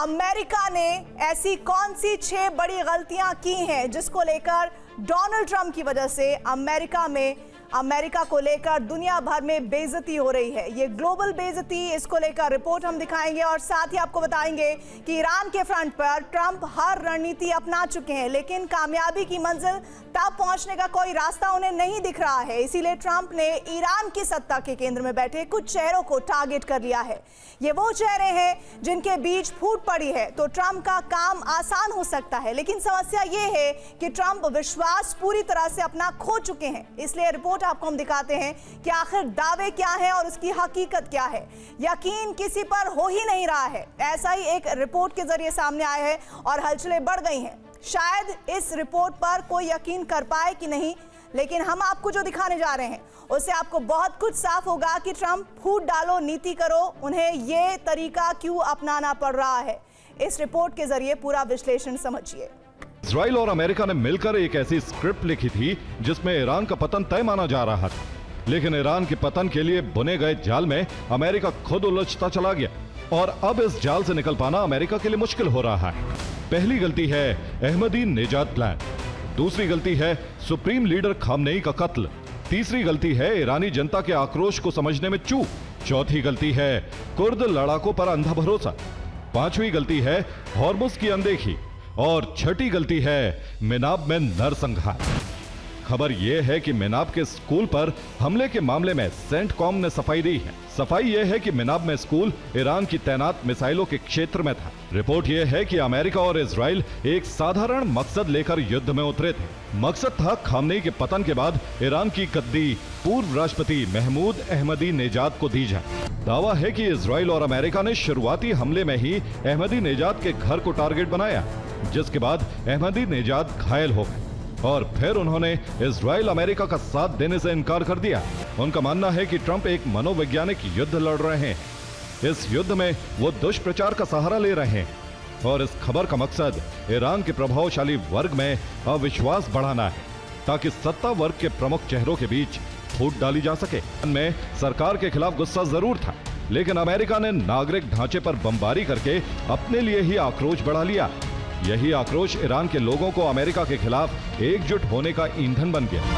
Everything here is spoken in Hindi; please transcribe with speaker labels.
Speaker 1: अमेरिका ने ऐसी कौन सी 6 बड़ी गलतियां की हैं जिसको लेकर डोनाल्ड ट्रंप की वजह से अमेरिका को लेकर दुनिया भर में बेइज्जती हो रही है। ये ग्लोबल बेइज्जती, इसको लेकर रिपोर्ट हम दिखाएंगे और साथ ही आपको बताएंगे कि ईरान के फ्रंट पर ट्रंप हर रणनीति अपना चुके हैं, लेकिन कामयाबी की मंजिल तक पहुंचने का कोई रास्ता उन्हें नहीं दिख रहा है। इसीलिए ट्रंप ने ईरान की सत्ता के केंद्र में बैठे कुछ चेहरों को टारगेट कर लिया है। ये वो चेहरे हैं जिनके बीच फूट पड़ी है तो ट्रंप का काम आसान हो सकता है, लेकिन समस्या ये है कि ट्रंप विश्वास पूरी तरह से अपना खो चुके हैं। इसलिए रिपोर्ट आपको हम दिखाते हैं कि आखिर दावे क्या है और उसकी हकीकत क्या है। यकीन किसी पर हो ही नहीं रहा है, ऐसा ही एक रिपोर्ट के जरिए सामने आया है और हलचलें बढ़ गई हैं। शायद इस रिपोर्ट पर कोई यकीन कर पाए कि नहीं, लेकिन हम आपको जो दिखाने जा रहे हैं उससे आपको बहुत कुछ साफ होगा कि ट्रंप फूट डालो नीति करो, उन्हें ये तरीका क्यों अपनाना पड़ रहा है। इस रिपोर्ट के जरिए पूरा विश्लेषण समझिए।
Speaker 2: इजराइल और अमेरिका ने मिलकर एक ऐसी स्क्रिप्ट लिखी थी जिसमें ईरान का पतन तय माना जा रहा था, लेकिन ईरान के पतन के लिए बुने गए जाल में अमेरिका खुद उलझता चला गया और अब इस जाल से निकल पाना अमेरिका के लिए मुश्किल हो रहा है। पहली गलती है अहमदी नेजाद प्लान, दूसरी गलती है सुप्रीम लीडर खामनेई का कत्ल, तीसरी गलती है ईरानी जनता के आक्रोश को समझने में चूक, चौथी गलती है कुर्द लड़ाकों पर अंधा भरोसा, पांचवी गलती है हॉर्मुज की अनदेखी और छठी गलती है मेनाब में नरसंहार। खबर यह है कि मेनाब के स्कूल पर हमले के मामले में सेंटकॉम ने सफाई दी है। सफाई यह है कि मेनाब में स्कूल ईरान की तैनात मिसाइलों के क्षेत्र में था। रिपोर्ट यह है कि अमेरिका और इजराइल एक साधारण मकसद लेकर युद्ध में उतरे थे। मकसद था खामनेई के पतन के बाद ईरान की गद्दी पूर्व राष्ट्रपति महमूद अहमदी नेजाद को दी जाए। दावा है कि इजराइल और अमेरिका ने शुरुआती हमले में ही अहमदी नेजाद के घर को टारगेट बनाया, जिसके बाद अहमदी नेजाद घायल हो गए और फिर उन्होंने इजराइल अमेरिका का साथ देने से इनकार कर दिया। उनका मानना है कि ट्रंप एक मनोवैज्ञानिक युद्ध लड़ रहे हैं। इस युद्ध में वो दुष्प्रचार का सहारा ले रहे हैं और इस खबर का मकसद ईरान के प्रभावशाली वर्ग में अविश्वास बढ़ाना है ताकि सत्ता वर्ग के प्रमुख चेहरों के बीच फूट डाली जा सके। इनमें सरकार के खिलाफ गुस्सा जरूर था, लेकिन अमेरिका ने नागरिक ढांचे पर बमबारी करके अपने लिए ही आक्रोश बढ़ा लिया। यही आक्रोश ईरान के लोगों को अमेरिका के खिलाफ एकजुट होने का ईंधन बन गया।